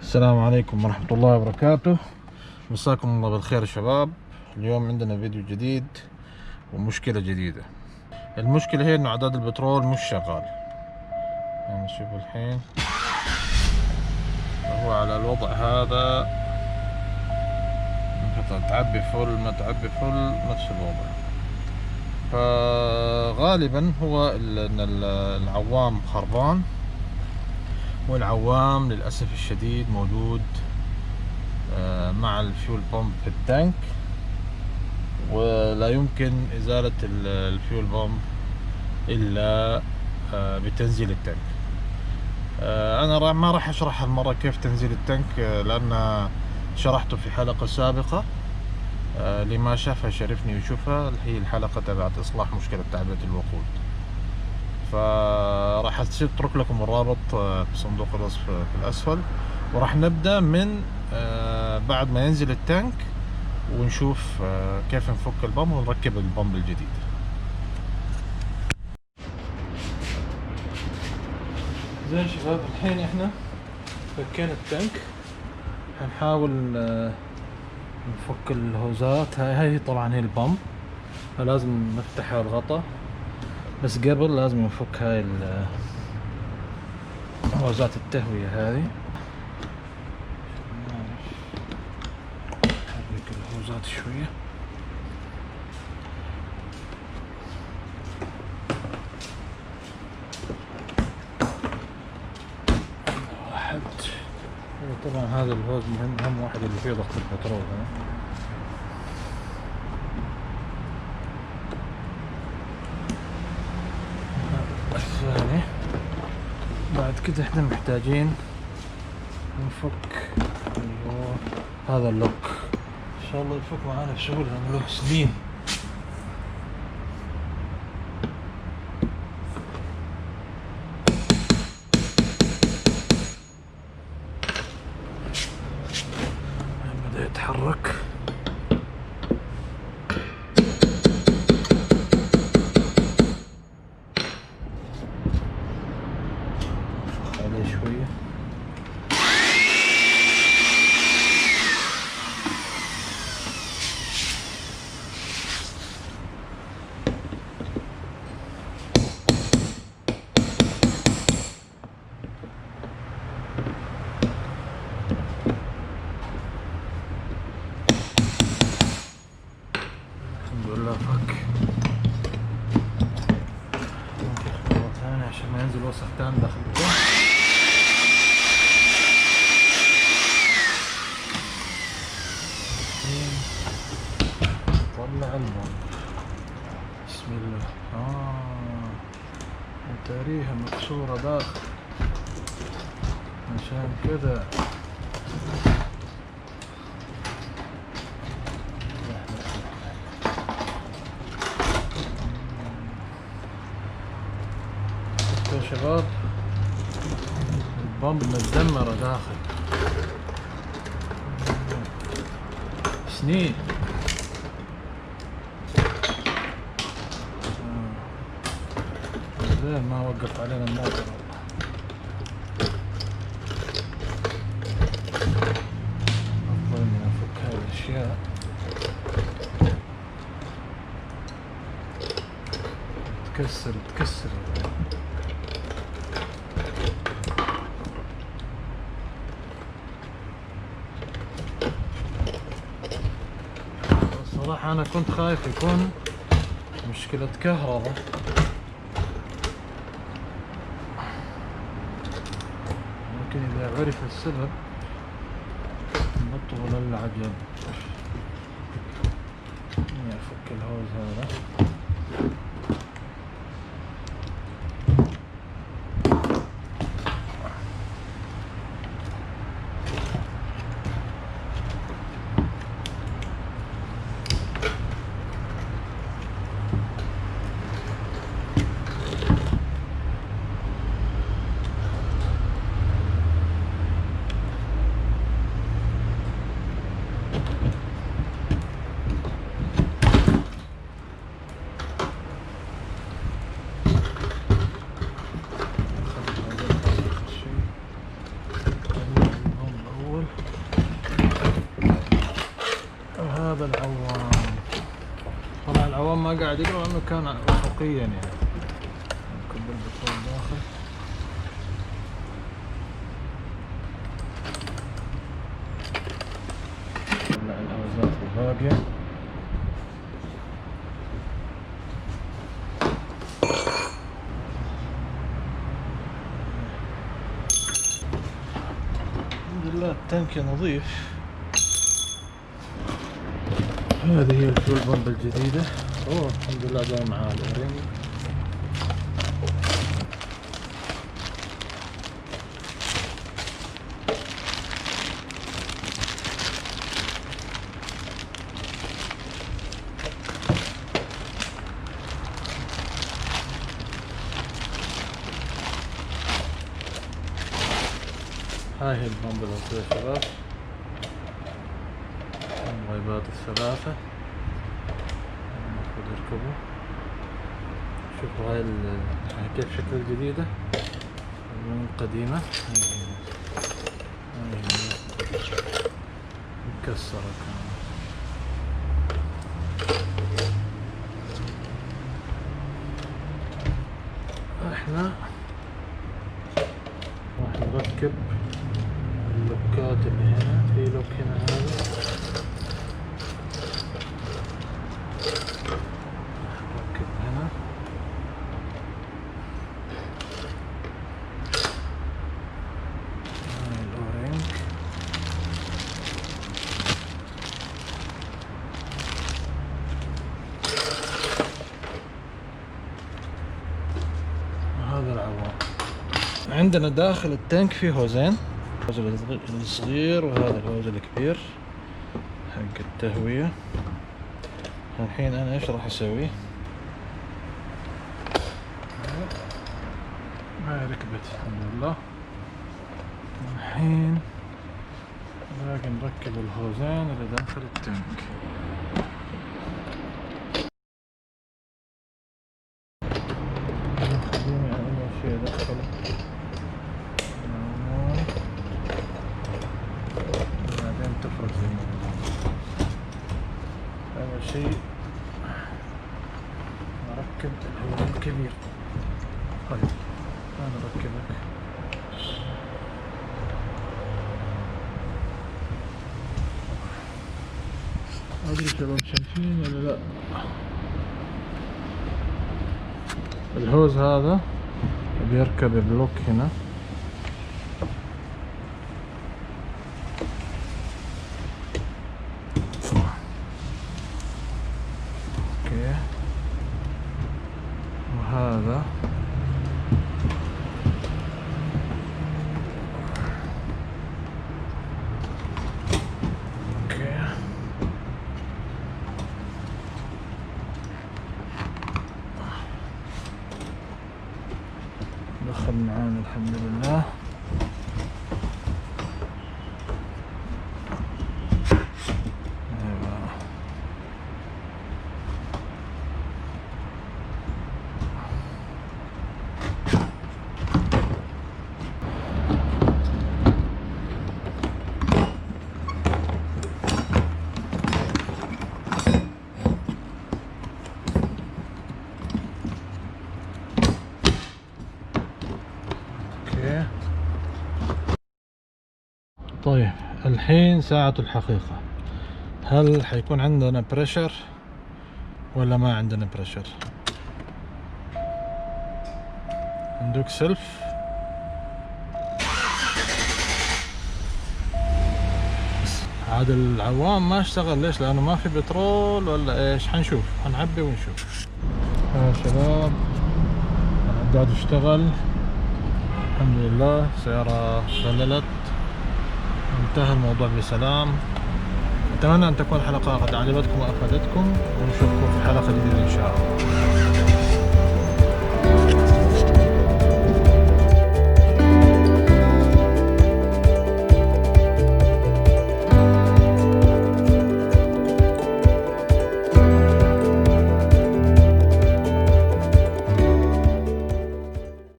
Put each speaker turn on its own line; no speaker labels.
السلام عليكم ورحمة الله وبركاته. مساكم الله بالخير شباب. اليوم عندنا فيديو جديد ومشكلة جديدة. المشكلة هي انه عداد البترول مش شغال. يعني شوف الحين هو على الوضع هذا، تعبي فل ما تعبي فل نفس الوضع. فغالبا هو ان العوام خربان، والعوام للأسف الشديد موجود مع الفيول بومب في التانك، ولا يمكن إزالة الفيول بومب إلا بتنزيل التانك. أنا ما راح أشرح هالمرة كيف تنزيل التانك، لأن شرحته في حلقة سابقة. اللي ما شافها شرفني يشوفها، هي الحلقة تبعت إصلاح مشكلة تعبئة الوقود. فراح أترك لكم الرابط في صندوق الوصف في الأسفل، وراح نبدأ من بعد ما ينزل التانك، ونشوف كيف نفك البمب ونركب البمب الجديد. زين شباب، الحين احنا فكينا التانك. هنحاول نفك الهوزات. هاي طبعا هي البمب، فلازم نفتح الغطاء، بس قبل لازم نفك هاي هوزات التهوية هذه. نحرك الهوزات شوية. واحد. طبعا هذا الهوز مهم، اهم واحد اللي فيه ضغط البترول. الثاني. بعد كده احنا محتاجين نفك هذا اللوك. ان شاء الله يفك معانا بسهولة، لأنه له سنين. بدأ يتحرك. عليه شوية. الحمد لله فك. ممكن خطوة ثانية عشان ما ينزل وسخ تاني داخل البتاع. طلع البمب. بسم الله. وتاريها مكسورة داخل، عشان كذا. يا شباب البمب متدمرة داخل سنين. زين ما وقف علينا الموتور. أفضل إني أفك هاي الأشياء. تكسر. الصراحة أنا كنت خايف يكون مشكلة كهرباء، لكن إذا عرف السبب نبطل العجب. أفك الهوز هذا. هذا العوام. طبعا العوام ما قاعد يقرأ لأنه كان أفقيا يعني. نكب البترول داخل. نطلع الهوزات الباقية. الحمد لله التانك نظيف. هذه هي الفيول بامب الجديدة. الحمد لله جاي معها الأورينج. هاي هي البامب الأصلية يا شباب. الغيبات الثلاثة المفروض يركبوا. شوفوا هاي كيف شكل الجديدة من قديمة. هاي مكسرة كانت. احنا راح نركب اللوكات اللي هنا. في لوك هنا هذا نركب هنا. هاي الأورينج. وهذا العوام. عندنا داخل التانك فيه هوزين، الهوز الصغير وهذا الهوز الكبير حق التهوية. الحين انا ايش راح اسوي؟ هاي ركبت الحمد لله. الحين باقي نركب الهوزين اللي داخل التانك. خليني اول شيء ادخل بعدين تفرق زي ما قلنا. اول شيء نركب الهوز الكبير. طيب انا اركبك. ما ادري شباب شايفين ولا لا. الهوز هذا بيركب بلوك هنا. اوكي وهذا اوكي. دخل معانا الحمد لله. طيب الحين ساعة الحقيقة. هل حيكون عندنا بريشر ولا ما عندنا بريشر؟ عندك سلف. عاد العوام ما اشتغل. ليش؟ لانه ما في بترول ولا ايش؟ حنشوف، حنعبي ونشوف. يا شباب العداد اشتغل الحمد لله. السيارة ظللت. انتهى الموضوع بسلام. أتمنى أن تكون الحلقة قد عجبتكم وأفادتكم، ونشوفكم في حلقة جديدة إن شاء الله.